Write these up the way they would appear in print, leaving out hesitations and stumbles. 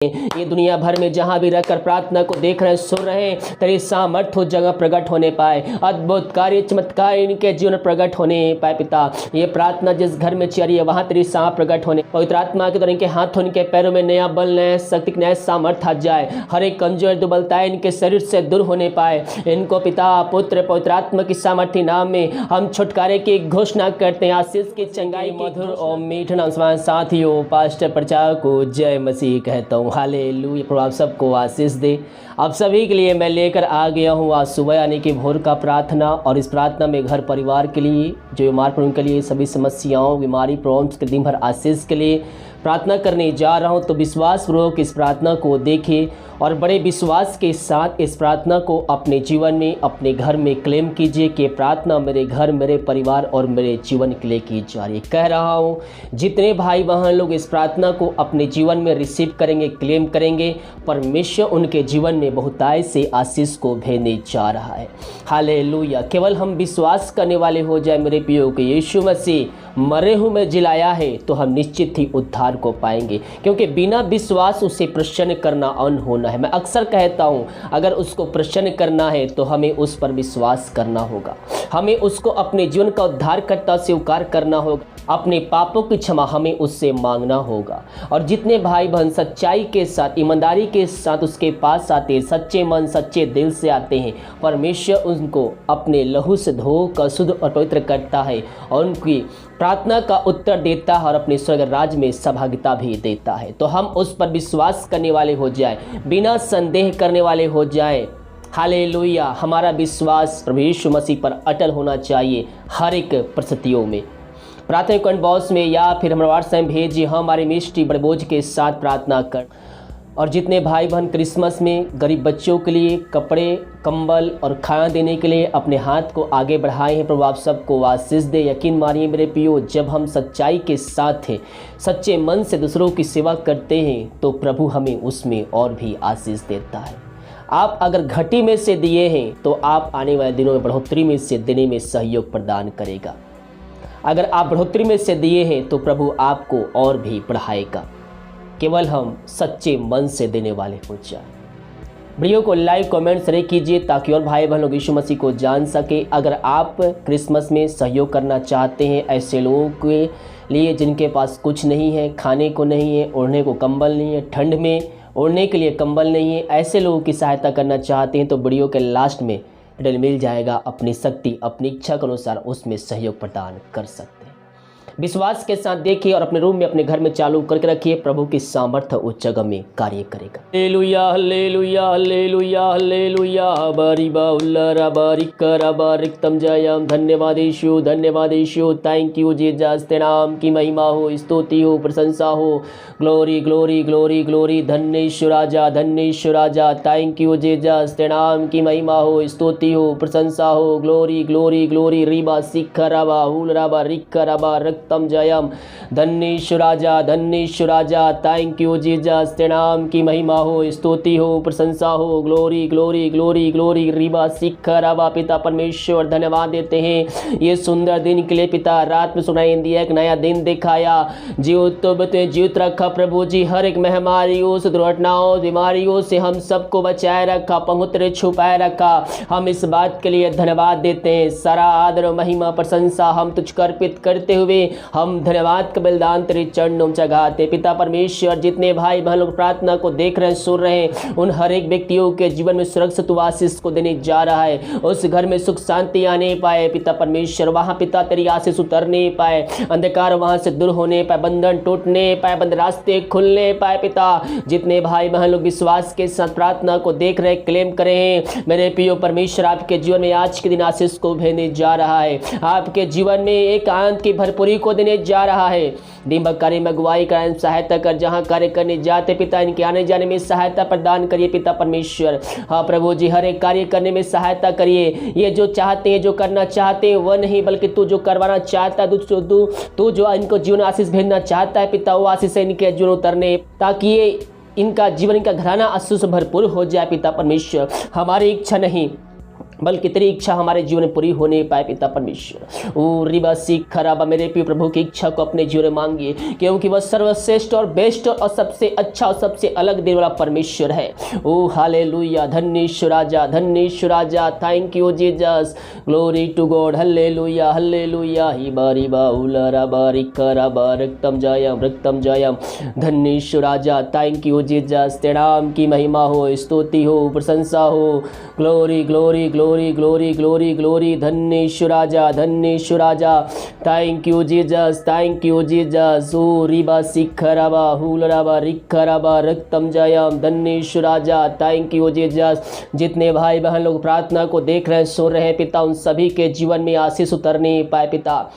ये दुनिया भर में जहां भी रहकर प्रार्थना को देख रहे हैं, सुन रहे हैं, तेरी सामर्थ्य उस जगह प्रकट होने पाए, अद्भुत कार्य चमत्कार इनके जीवन में प्रकट होने पाए। पिता, ये प्रार्थना जिस घर में चल रही है वहां तेरी सामर्थ प्रकट होने, पवित्र आत्मा के द्वारा इनके हाथों इनके पैरों में नया बल, नया शक्ति, नया सामर्थ्य आ जाए। हर एक कमजोर दुर्बलताएं इनके शरीर से दूर होने पाए। इनको पिता पुत्र पवित्र आत्मा की सामर्थ्य नाम में हम छुटकारे की घोषणा करते हैं। आशीष की चंगाई मधुर और मीठ नाम साथियों, पास्टर प्रचारक को जय मसीह कहता हूँ। हालेलुया। प्रभु आप सबको आशीष दे। आप सभी के लिए मैं लेकर आ गया हूँ आज सुबह यानी कि भोर का प्रार्थना, और इस प्रार्थना में घर परिवार के लिए, जो बीमार पड़े उनके लिए, सभी समस्याओं बीमारी प्रॉब्लम्स के दिन भर आशीष के लिए प्रार्थना करने जा रहा हूं। तो विश्वास पूर्वक इस प्रार्थना को देखिए और बड़े विश्वास के साथ इस प्रार्थना को अपने जीवन में, अपने घर में क्लेम कीजिए कि प्रार्थना मेरे घर, मेरे परिवार और मेरे जीवन के लिए की जा रही है। कह रहा हूं, जितने भाई बहन लोग इस प्रार्थना को अपने जीवन में रिसीव करेंगे, क्लेम करेंगे, परमेश्वर उनके जीवन में बहुतायत से आशीष को भेजने जा रहा है। हालेलुया। केवल हम विश्वास करने वाले हो जाए मेरे प्रियो कि यीशु मसीह मरे हुए में जिलाया है, तो हम निश्चित ही उद्धार को पाएंगे, क्योंकि बिना विश्वास उसे प्रसन्न करना अनहोना है। मैं अक्सर कहता हूं, अगर उसको प्रसन्न करना है तो हमें उस पर विश्वास करना होगा, हमें उसको अपने जीवन का उद्धारकर्ता स्वीकार करना होगा, अपने पापों की क्षमा हमें उससे मांगना होगा। और जितने भाई बहन सच्चाई के साथ, ईमानदारी के साथ उसके पास आते हैं, सच्चे मन सच्चे दिल से आते हैं, परमेश्वर उनको अपने लहू से धोकर शुद्ध और पवित्र करता है और उनकी प्रार्थना का उत्तर देता है और अपने स्वर्ग राज्य में सहभागिता भी देता है। तो हम उस पर विश्वास करने वाले हो जाए, बिना संदेह करने वाले हो जाए। हालेलुया। हमारा विश्वास प्रभु यीशु मसीह पर अटल होना चाहिए हर एक परिस्थितियों में। प्रार्थना कमेंट बॉक्स में या फिर हमारे व्हाट्सएप भेजिए, हमारे मिस्ट्री बड़े बोझ के साथ प्रार्थना कर। और जितने भाई बहन क्रिसमस में गरीब बच्चों के लिए कपड़े, कंबल और खाना देने के लिए अपने हाथ को आगे बढ़ाए हैं, प्रभु आप सबको आशीष दे। यकीन मानिए मेरे प्रियो, जब हम सच्चाई के साथ हैं, सच्चे मन से दूसरों की सेवा करते हैं, तो प्रभु हमें उसमें और भी आशीष देता है। आप अगर घटी में से दिए हैं तो आप आने वाले दिनों में बढ़ोतरी में से देने में सहयोग प्रदान करेगा। अगर आप बढ़ोतरी में से दिए हैं तो प्रभु आपको और भी बढ़ाएगा। केवल हम सच्चे मन से देने वाले हो जाए। वीडियो को लाइक कमेंट शेयर कीजिए ताकि और भाई बहन लोग यीशु मसीह को जान सके। अगर आप क्रिसमस में सहयोग करना चाहते हैं ऐसे लोगों के लिए जिनके पास कुछ नहीं है, खाने को नहीं है, ओढ़ने को कंबल नहीं है, ठंड में ओढ़ने के लिए कंबल नहीं है, ऐसे लोगों की सहायता करना चाहते हैं तो वीडियो के लास्ट में डिटेल मिल जाएगा। अपनी शक्ति, अपनी इच्छा के अनुसार उसमें सहयोग प्रदान कर सकते हैं। विश्वास के साथ देखिए और अपने रूम में, अपने घर में चालू करके रखिए। प्रभु की सामर्थ्य उस जगह में कार्य करेगा। Hallelujah hallelujah hallelujah hallelujah. बारी बाउल्ला बारी करा बारिकतम जयम। धन्यवाद यीशु, धन्यवाद यीशु। Thank you Jesus. तेरे नाम की महिमा हो, स्तुति हो, प्रशंसा हो। Glory glory glory glory. धन्य यीशु राजा, धन्य यीशु राजा। Thank you Jesus. तेरे नाम की महिमा हो, स्तुति हो, प्रशंसा हो। Glory glory glory. रिबा सिखराबा हुलराबा रिकराबा तम जयम। धन्य यीशु राजा, धन्य यीशु राजा। Thank you Jesus. तेरे नाम की महिमा हो, स्तुति हो, प्रशंसा हो। Glory glory glory glory. रिबा सिखराबा। पिता परमेश्वर धन्यवाद देते हैं ये सुंदर दिन के लिए। पिता रात में सुनाई दिया, एक नया दिन दिखाया, जीवित रखा प्रभु जी। हर एक महामारियों से, दुर्घटनाओं, बीमारियों से हम सबको बचाए रखा, पवित्र छुपाए रखा। हम इस बात के लिए धन्यवाद देते हैं। सारा आदर महिमा प्रशंसा हम तुझको अर्पित करते हुए हम धन्यवाद का बलिदान तेरे चरणों में चढ़ाते। पिता परमेश्वर, जितने भाई बहन लोग प्रार्थना को देख रहे हैं, सुन रहे हैं, उन हर एक व्यक्तियों के जीवन में सुरक्षित आशीष को देने जा रहा है। उस घर में सुख शांति आने पाए पिता परमेश्वर। वहां पिता तेरी आशीष उतरने पाए, अंधकार वहां से दूर होने पाए, बंधन टूटने पाए, बंद रास्ते खुलने पाए। पिता जितने भाई बहन लोग विश्वास के साथ प्रार्थना को देख रहे, क्लेम करे हैं, मेरे प्रिय परमेश्वर आपके जीवन में आज के दिन आशीष को भेजने जा रहा है। आपके जीवन में एक आनंद की भरपूरी को देने जा रहा है। दिन भर कार्य में अगुवाई कर, सहायता कर, जहां कार्य करने जाते पिता इनके आने जाने में सहायता प्रदान करिए पिता परमेश्वर। हाँ प्रभु जी, हर एक कार्य करने में सहायता करिए। ये जो चाहते हैं, जो करना चाहते हैं वह नहीं, बल्कि तू जो करवाना चाहता है, तू जो इनको जीवन आशीष भेजना चाहता है पिता, वो आशीष इनके जीवन उतरने, ताकि ये इनका जीवन, इनका घराना आशीष भरपूर हो जाए पिता परमेश्वर। हमारी इच्छा नहीं, बल्कि तेरी इच्छा हमारे जीवन में पूरी होने पाए पिता परमेश्वर। ओ रिबा सीख खराबा मेरे प्रिय प्रभु की इच्छा को अपने जीवन में मांगिए, क्योंकि वह सर्वश्रेष्ठ और बेस्ट और सबसे अच्छा और सबसे अलग देने वाला परमेश्वर है। ओ हालेलुया, धन्येश्वर राजा, धन्येश्वर राजा, thank you Jesus, glory to God, hallelujah hallelujah. हिबा रिबा उला रबा रिका रबा रक्तम जयम, धन्येश्वर राजा, थैंक यू जीसस। तेरे नाम की महिमा हो, स्तुति हो, प्रशंसा हो, glory glory glory glory glory glory. धन्येश्वर राजा, धन्येश्वर राजा, thank you Jesus, thank you Jesus. ओ रिबा सिखरबा हुलरबा रिखरबा रक्तम जयम, धन्येश्वर राजा, थैंक यू जीसस। जितने भाई बहन लोग प्रार्थना को देख रहे हैं, सुन रहे हैं पिता, उन सभी के जीवन में आशीष उतरने पाए पिता।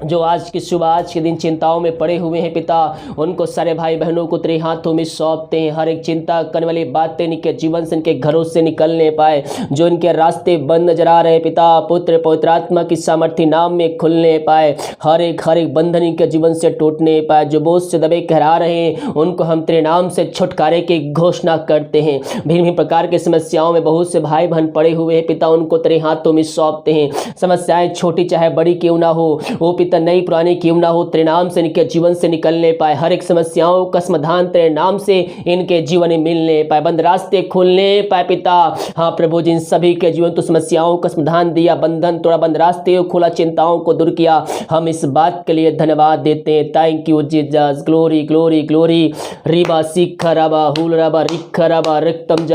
जो आज की सुबह आज के दिन चिंताओं में पड़े हुए हैं पिता, उनको सारे भाई बहनों को तेरे हाथों में सौंपते हैं। हर एक चिंता करने वाली बातें इनके जीवन से, इनके घरों से निकलने पाए। जो इनके रास्ते बंद नजर आ रहे हैं पिता, पुत्र पवित्र आत्मा की सामर्थ्य नाम में खुलने पाए। हर एक बंधन इनके जीवन से टूटने पाए। जो बोझ से दबे कहरा रहे हैं, उनको हम तेरे नाम से छुटकारे की घोषणा करते हैं। भिन्न भिन्न प्रकार की समस्याओं में बहुत से भाई बहन पड़े हुए हैं पिता, उनको तेरे हाथों में सौंपते हैं। समस्याएं छोटी चाहे बड़ी क्यों ना हो, वो पिता नई पुरानी क्यों ना हो, तेरे नाम से इनके जीवन से निकलने पाए। हर एक समस्याओं का समाधान तेरे नाम से इनके जीवन में मिलने पाए। बंद रास्ते खुलने पाए पिता। हाँ प्रभु, जिन सभी के जीवन तो समस्याओं का समाधान दिया, बंधन तोड़ा, बंद रास्ते खोला, चिंताओं को दूर किया, हम इस बात के लिए धन्यवाद देते हैं। Thank you Jesus, glory glory glory. रिबा सिखरबा हुलरबा रिखरबा रक्तम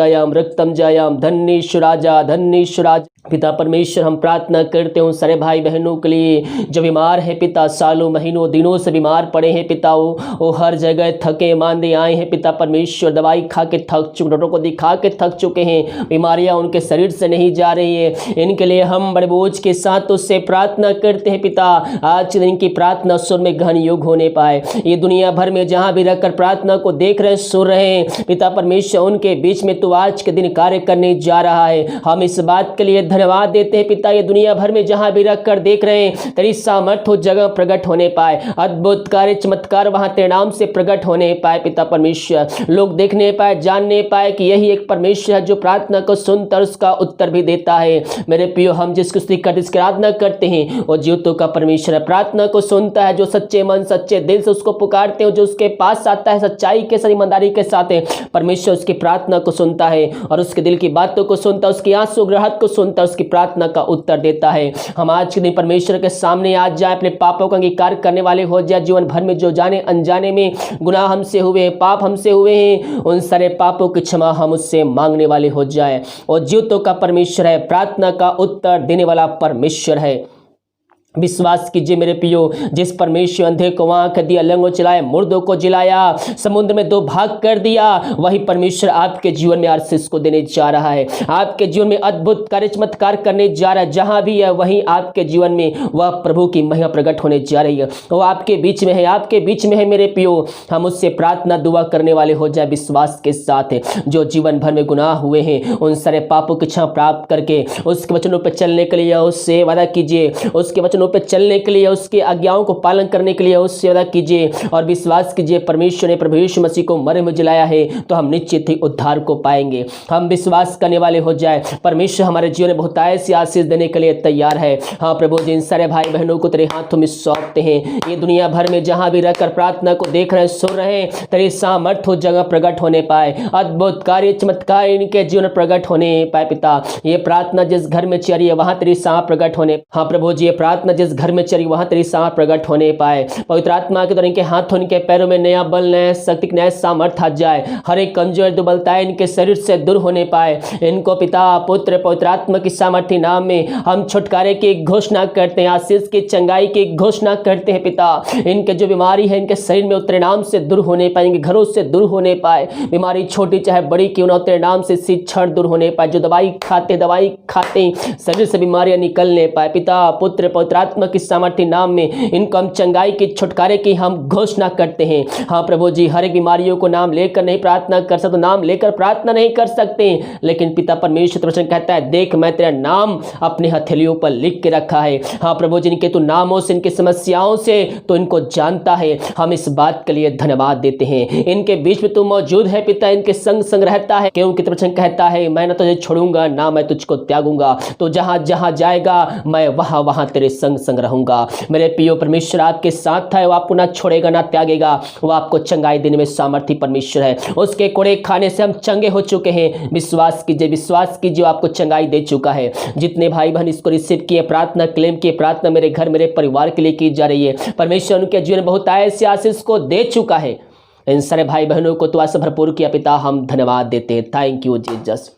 जयम, धन्येश्वर राजा, धन्येश्वर राजा। पिता परमेश्वर, हम प्रार्थना करते हैं उन सारे भाई बहनों के लिए जो बीमार है पिता, सालों महीनों दिनों से बीमार पड़े हैं पिता। वो हर जगह थके मांदे आए हैं पिता परमेश्वर, दवाई खा के थक चुके, डॉक्टर को दिखा के थक चुके हैं, बीमारियां उनके शरीर से नहीं जा रही है। इनके लिए हम बड़े बोझ के साथ उससे प्रार्थना करते हैं पिता। आज दिन की प्रार्थना सुर में गहन योग होने पाए। ये दुनिया भर में जहाँ भी रहकर प्रार्थना को देख रहे हैं, सुन रहे हैं पिता परमेश्वर, उनके बीच में तो आज के दिन कार्य करने जा रहा है। हम इस बात के लिए धन्यवाद देते हैं पिता। ये दुनिया भर में जहां भी रखकर देख रहे हैं, तेरी सामर्थ हो जगह प्रकट होने पाए। अद्भुत कार्य चमत्कार वहां तेरे नाम से प्रकट होने पाए पिता परमेश्वर। लोग देखने पाए, जानने पाए कि यही एक परमेश्वर है जो प्रार्थना को सुनकर उसका उत्तर भी देता है। मेरे प्रियो, हम जिसकी स्तुति करते, जिसकी आराधना करते हैं, वो जीवतों का परमेश्वर है। प्रार्थना को सुनता है, जो सच्चे मन सच्चे दिल से उसको पुकारते हो, जो उसके पास आता है सच्चाई के साथ, ईमानदारी के साथ है, परमेश्वर उसकी प्रार्थना को सुनता है और उसके दिल की बातों को सुनता है, उसकी आंसू ग्रहत को सुनता है, उसकी प्रार्थना का उत्तर देता है। हम आज के दिन परमेश्वर के सामने आज जाए, अपने पापों का अंगीकार करने वाले हो जाए। जीवन भर में जो जाने अनजाने में गुनाह हमसे हुए, पाप हमसे हुए हैं, उन सारे पापों की क्षमा हम उससे मांगने वाले हो जाए। और जीवतों का परमेश्वर है, प्रार्थना का उत्तर देने वाला परमेश्वर है। विश्वास कीजिए मेरे पियो, जिस परमेश्वर अंधे को आंख दिया, लंगों चलाया, मुर्दों को जिलाया, समुद्र में 2 भाग कर दिया, वही परमेश्वर आपके जीवन में आशीष को देने जा रहा है। आपके जीवन में अद्भुत कार्य चमत्कार करने जा रहा है। जहां भी है वहीं आपके जीवन में वह प्रभु की महिमा प्रकट होने जा रही है। वो आपके बीच में है, आपके बीच में है मेरे पियो। हम उससे प्रार्थना दुआ करने वाले हो जाए विश्वास के साथ। जो जीवन भर में गुनाह हुए हैं, उन सारे पापों की क्षमा प्राप्त करके उसके वचनों पर चलने के लिए उससे वादा कीजिए। उसके वचनों पे चलने के लिए, उसके आज्ञाओं को पालन करने के लिए उससे वादा कीजिए और विश्वास कीजिए परमेश्वर ने प्रभु यीशु मसीह को मरे में जलाया है, तो हम निश्चित ही उद्धार को पाएंगे। हम विश्वास करने वाले हो जाए। परमेश्वर हमारे जीवन में बहुत ऐसी आशीष देने के लिए तैयार है। हाँ प्रभु, जिन सारे भाई बहनों को तेरे हाथों में सौंपते हैं, ये दुनिया भर में जहां भी रहकर प्रार्थना को देख रहे हैं, सुन रहे हैं, तेरी सामर्थ हो जगह प्रकट होने पाए। अद्भुत कार्य चमत्कार इनके जीवन प्रकट होने पाए पिता। ये प्रार्थना जिस घर में चली है वहां तेरी सामर्थ प्रकट होने। हाँ प्रभु जी, ये प्रार्थना जिस घर में चली वहां तेरी सामर्थ प्रकट होने पाए। पवित्र आत्मा के द्वारा इनके हाथों, इनके पैरों में नया बल, नया शक्ति, नया सामर्थ आ जाए। हर एक कमजोर दुर्बलताएं इनके शरीर से दूर होने पाए। इनको पिता पुत्र पवित्र आत्मा की सामर्थ्य नाम में हम छुटकारे की घोषणा करते हैं, आशीष की चंगाई की घोषणा करते हैं पिता। इनके जो बीमारी है इनके शरीर में तेरे नाम से दूर होने पाएंगे, घरों से दूर होने पाए। बीमारी छोटी चाहे बड़ी क्यों ना, तेरे नाम से इसी क्षण दूर होने पाए। जो दवाई खाते शरीर से बीमारियां निकलने पाए पिता पुत्र पवित्र आत्मा की सामर्थ्य नाम में इनको हम चंगाई की, छुटकारे की हम घोषणा करते हैं। हाँ प्रभु जी, हर एक बीमारियों को नाम लेकर नहीं प्रार्थना कर सकते, नाम लेकर प्रार्थना नहीं कर सकते, लेकिन पिता परमेश्वर वचन कहता है, देख मैं तेरा नाम अपने हथेलियों पर लिख के रखा है। हाँ प्रभु जी, इनके तू नामों से, इनकी समस्याओं से तो इनको जानता है। हम इस बात के लिए धन्यवाद देते हैं। इनके बीच में तू मौजूद है पिता, इनके संग संग रहता है, क्योंकि वचन कहता है, मैं ना तुझे छोड़ूंगा ना मैं तुझको त्यागूंगा। तो जहां जहां जाएगा मैं वहां वहां तेरे संग संग रहूंगा। मेरे प्रिय परमेश्वर आपके साथ है, वो आपको ना छोड़ेगा ना त्यागेगा। वो आपको चंगाई देने में सामर्थ्य परमेश्वर है। उसके कोड़े खाने से हम चंगे हो चुके हैं। विश्वास कीजिए, विश्वास कीजिए, आपको चंगाई दे चुका है। जितने भाई बहन इसको रिसीव किए, प्रार्थना क्लेम किए, प्रार्थना मेरे घर मेरे परिवार के लिए की जा रही है, परमेश्वर उनके जीवन में बहुत ऐसे आशीष को दे चुका है। इन सारे भाई बहनों को तो आज भरपूर किया पिता, हम धन्यवाद देते हैं। Thank you Jesus,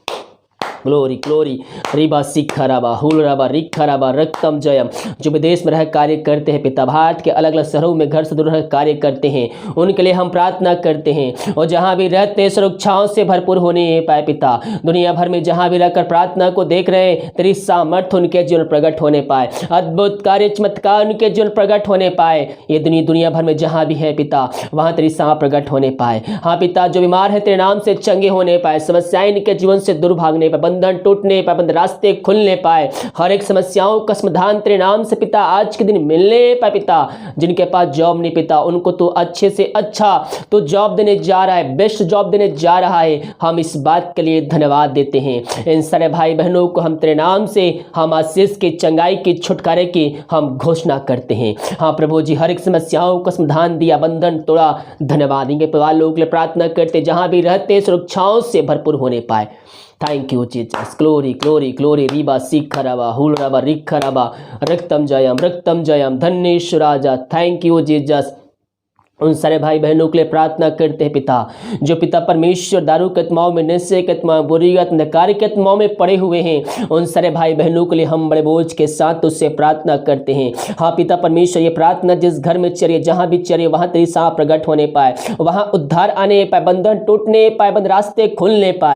glory glory. रिबा सिखराबा हुलराबा रिखराबा रक्तम जयम। जो विदेश में रह कार्य करते हैं पिता, भारत के अलग अलग शहरों में घर से दूर रह कार्य करते हैं, उनके लिए हम प्रार्थना करते हैं। और जहां भी रहते हैं सुरक्षाओं से भरपूर होने पाए पिता। दुनिया भर में जहां भी रहकर प्रार्थना को देख रहे हैं, तेरी सामर्थ्य उनके जीवन प्रकट होने पाए, अद्भुत कार्य चमत्कार उनके जीवन प्रकट होने पाए। ये दुनिया भर में जहां भी है पिता, वहां तेरी सामर्थ्य प्रकट होने पाए। हाँ पिता, जो बीमार है तेरे नाम से चंगे होने पाए, समस्याएं इनके जीवन से दूर भागने पाए, बंधन टूटने पाए, बंद रास्ते खुलने पाए, हर एक समस्याओं का समाधान तेरे नाम से पिता आज के दिन मिलने पाए पिता। जिनके पास जॉब नहीं पिता, उनको तो अच्छे से अच्छा तो जॉब देने जा रहा है, बेस्ट जॉब देने जा रहा है। हम इस बात के लिए धन्यवाद देते हैं। इन सारे भाई बहनों को हम तेरे नाम से हम आशीष की, चंगाई की, छुटकारे की हम घोषणा करते हैं। हाँ प्रभु जी, हर एक समस्याओं का समाधान दिया, बंधन तोड़ा, धन्यवाद। इनके परिवार लोगों के लिए प्रार्थना करते, जहां भी रहते सुरक्षाओं से भरपूर होने पाए। Thank you Jesus, glory glory glory. रिबा सिखराबा हुलराबा रिखराबा रक्तम जयम धन्येश्वर राजा। Thank you Jesus. उन सारे भाई बहनों के लिए प्रार्थना करते हैं पिता, जो पिता परमेश्वर दारू के आत्माओं में, नशे के आत्मा, बुरी अंधकार के आत्माओं में पड़े हुए हैं, उन सारे भाई बहनों के लिए हम बड़े बोझ के साथ उससे प्रार्थना करते हैं। हाँ पिता परमेश्वर, ये प्रार्थना जिस घर में चलिए, जहां भी चलिए, वहां तेरी साह प्रकट होने पाए, वहां उद्धार आने पाए, बंधन टूटने पाए, बंद रास्ते खुलने पाए।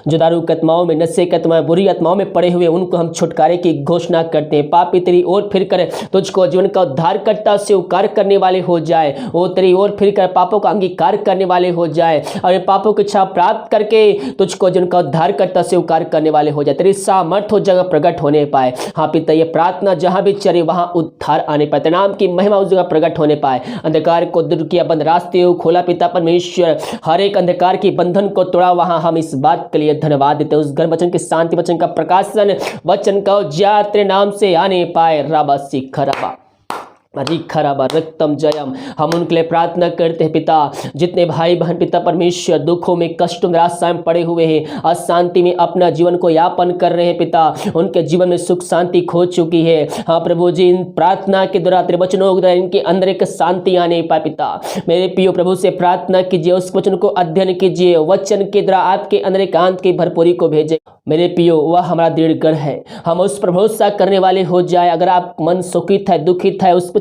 जो दारू के आत्माओं में, नशे के आत्माओं, बुरी आत्माओं में पड़े हुए, उनको हम छुटकारे की घोषणा करते हैं। पापी तेरी ओर फिर कर तुझको जीवन का उद्धार करता स्वीकार करने वाले हो जाए। वो तेरी ओर फिर कर पापों का अंगीकार करने वाले हो जाए, और पापों की इच्छा प्राप्त करके तुझको जीवन का उद्धार करता स्वीकार करने वाले हो जाए। तेरी सामर्थ हो जगह प्रकट होने पाए। हाँ पिता, ये प्रार्थना जहां भी चले वहां उद्धार आने पाए, तेरे नाम की महिमा उस जगह प्रकट होने पाए। अंधकार को दूर किया, बंद रास्ते खोला पिता परमेश्वर, हर एक अंधकार की बंधन को तोड़ा। वहां हम इस बात के लिए धन्यवाद देते हैं। उस घर वचन की शांति, वचन का प्रकाशन, वचन का उजाला तेरे नाम से आने पाए। राबा सिखराबा रिखराबा रक्तम जयम। हम उनके लिए प्रार्थना करते हैं पिता, जितने भाई बहन पिता परमेश्वर दुखों में, कष्टों में, निराशा में पड़े हुए हैं, अशांति में अपना जीवन को यापन कर रहे हैं पिता, उनके जीवन में सुख शांति खो चुकी है। हाँ प्रभु जी, इन प्रार्थना के द्वारा, तेरे वचनों के द्वारा इनके अंदर एक शांति आने पाए पिता। मेरे प्रिय प्रभु से प्रार्थना कीजिए, उस वचन को अध्ययन कीजिए, वचन के द्वारा आपके अंदर एकांत की भरपूरी को भेजे। मेरे प्रियो, वह हमारा दृढ़ गढ़ है, हम उस पर भरोसा करने वाले हो जाए। अगर आप मन शोकित है, दुखित है, उस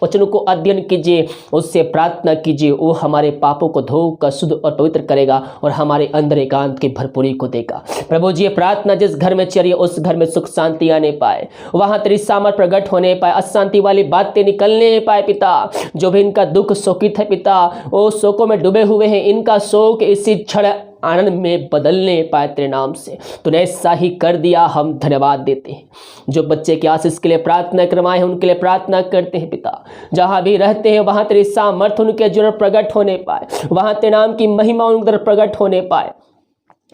वचनों को अध्ययन कीजिए, उससे प्रार्थना कीजिए, वो हमारे पापों को धोकर शुद्ध और पवित्र करेगा और हमारे अंदर एकांत की भरपूरी को देगा। प्रभु जी, ये प्रार्थना जिस घर में चलिए, उस घर में सुख शांति आने पाए, वहां तेरी सामर्थ प्रकट होने पाए, अशांति वाली बातें निकलने पाए पिता। जो भी इनका दुख शोकित है पिता, वो शोकों में डूबे हुए हैं, इनका शोक इसी क्षण आनंद में बदलने पाए तेरे नाम से। तूने ऐसा ही कर दिया, हम धन्यवाद देते हैं। जो बच्चे के आशीष के लिए प्रार्थना करवाए हैं, उनके लिए प्रार्थना करते हैं पिता। जहां भी रहते हैं वहां तेरी सामर्थ उनके जीवन प्रकट होने पाए, वहां तेरे नाम की महिमा उनके प्रकट होने पाए।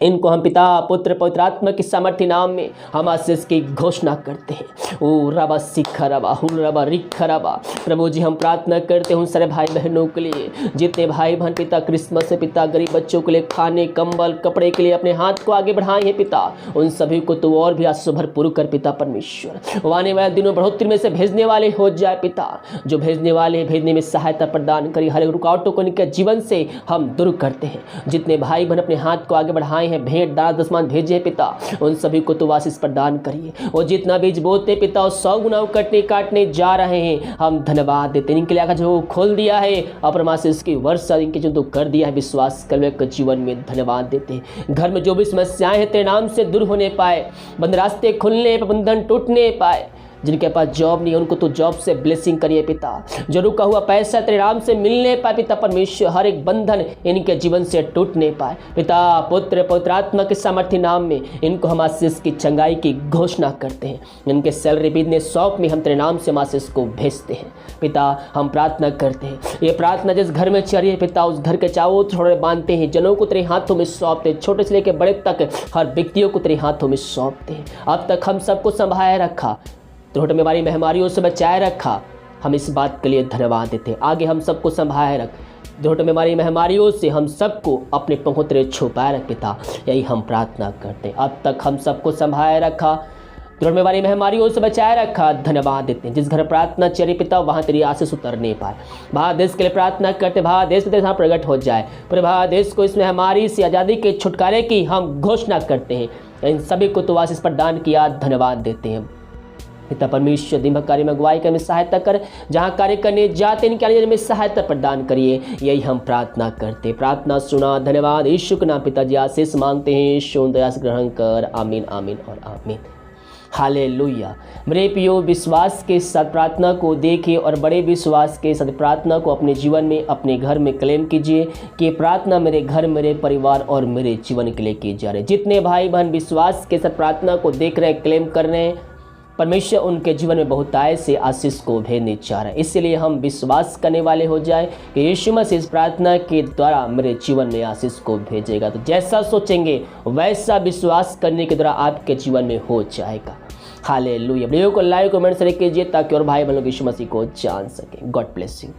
इनको हम पिता, पुत्र, पवित्र आत्मा की सामर्थ्य नाम में हम आशीष की घोषणा करते हैं। ओ रबा सिखराबा हुलराबा रिखराबा। प्रभु जी, हम प्रार्थना करते हैं उन सारे भाई बहनों के लिए, जितने भाई बहन पिता क्रिसमस से पिता गरीब बच्चों के लिए खाने, कंबल, कपड़े के लिए अपने हाथ को आगे बढ़ाए हैं पिता, उन सभी को तो और भी आज भरपूर कर पिता परमेश्वर। आने वाले दिनों बढ़ोतरी में से भेजने वाले हो जाए पिता। जो भेजने वाले भेजने में सहायता प्रदान करी, हर एक रुकावटों को इनके जीवन से हम दूर करते हैं। जितने भाई बहन अपने हाथ को आगे बढ़ाए हैं, भेंट दान दशमान भेजे पिता, उन सभी को तो आशीष प्रदान करिए। और जितना बीज बोते पिता, 100 गुना काटने जा रहे हैं, हम धन्यवाद देते हैं। इनके लिए जो खोल दिया है, अपरमाशीष की वर्षा इनके जो कर दिया है, विश्वास करने के जीवन में धन्यवाद देते हैं। घर में जो भी समस्याएं हैं तेरे नाम से दूर होने पाए, बंद रास्ते खुलने, बंधन टूटने पाए। जिनके पास जॉब नहीं है उनको तो जॉब से ब्लेसिंग करिए पिता। जो रुका हुआ पैसा तेरे नाम से मिलने पाए पिता परमेश्वर, हर एक बंधन इनके जीवन से टूटने पाए पिता। पुत्र पवित्र आत्मा के सामर्थ्य नाम में इनको हम आशीष की चंगाई की घोषणा करते हैं। इनके सैलरी बिजनेस शॉप में हम तेरे नाम से आशीष को भेजते हैं पिता। हम प्रार्थना करते हैं, ये प्रार्थना जिस घर में चल रही है पिता, उस घर के चारों छोड़े बांधते हैं, जनों को तेरे हाथों में सौंपते हैं, छोटे से लेकर बड़े तक हर व्यक्तियों को तेरे हाथों में सौंपते हैं। अब तक हम सबको संभाले रखा, त्रुटि बीमारी महामारियों से बचाए रखा, हम इस बात के लिए धन्यवाद देते हैं। आगे हम सबको संभाले रख, त्रुटि बीमारी महामारियों से हम सबको अपने पंखों तेरे छुपाए रख पिता, यही हम प्रार्थना करते हैं। अब तक हम सबको संभाले रखा, त्रुटि बीमारी महामारियों से बचाए रखा, धन्यवाद देते हैं। जिस घर प्रार्थना चली पिता वहाँ तेरी आशीष उतर नहीं पाए। भारत देश के लिए प्रार्थना करते, भारत देश में तेरे साथ प्रकट हो जाए। पूरे भारत देश को इस महामारी से आज़ादी के छुटकारे की हम घोषणा करते हैं। इन सभी को तो आशीष प्रदान किया, धन्यवाद देते हैं पिता परमेश्वर। दिन भर कार्य में अगुवाई करने में सहायता कर, जहाँ कार्य करने जाते इनके आने में सहायता प्रदान करिए, यही हम प्रार्थना करते। प्रार्थना सुना, धन्यवाद यीशु के नाम पिताजी आशीष मांगते हैं, यीशु दया से ग्रहण कर, आमीन आमीन और आमीन। हालेलुया। मेरे प्रियो, विश्वास के साथ प्रार्थना को देखिए और बड़े विश्वास के साथ प्रार्थना को अपने जीवन में अपने घर में क्लेम कीजिए कि प्रार्थना मेरे घर, मेरे परिवार और मेरे जीवन के लिए की जा रही है। जितने भाई बहन विश्वास के साथ प्रार्थना को देख रहे हैं, क्लेम कर रहे हैं, परमेश्वर उनके जीवन में बहुतायत से आशीष को भेजने चाह रहा है। इसलिए हम विश्वास करने वाले हो जाए कि यीशु मसीह इस प्रार्थना के द्वारा मेरे जीवन में आशीष को भेजेगा। तो जैसा सोचेंगे वैसा विश्वास करने के द्वारा आपके जीवन में हो जाएगा। हालेलुया। वीडियो को लाइक कमेंट शेयर कीजिए ताकि और भाई बहनों यीशु मसीह को जान सकें। God bless you.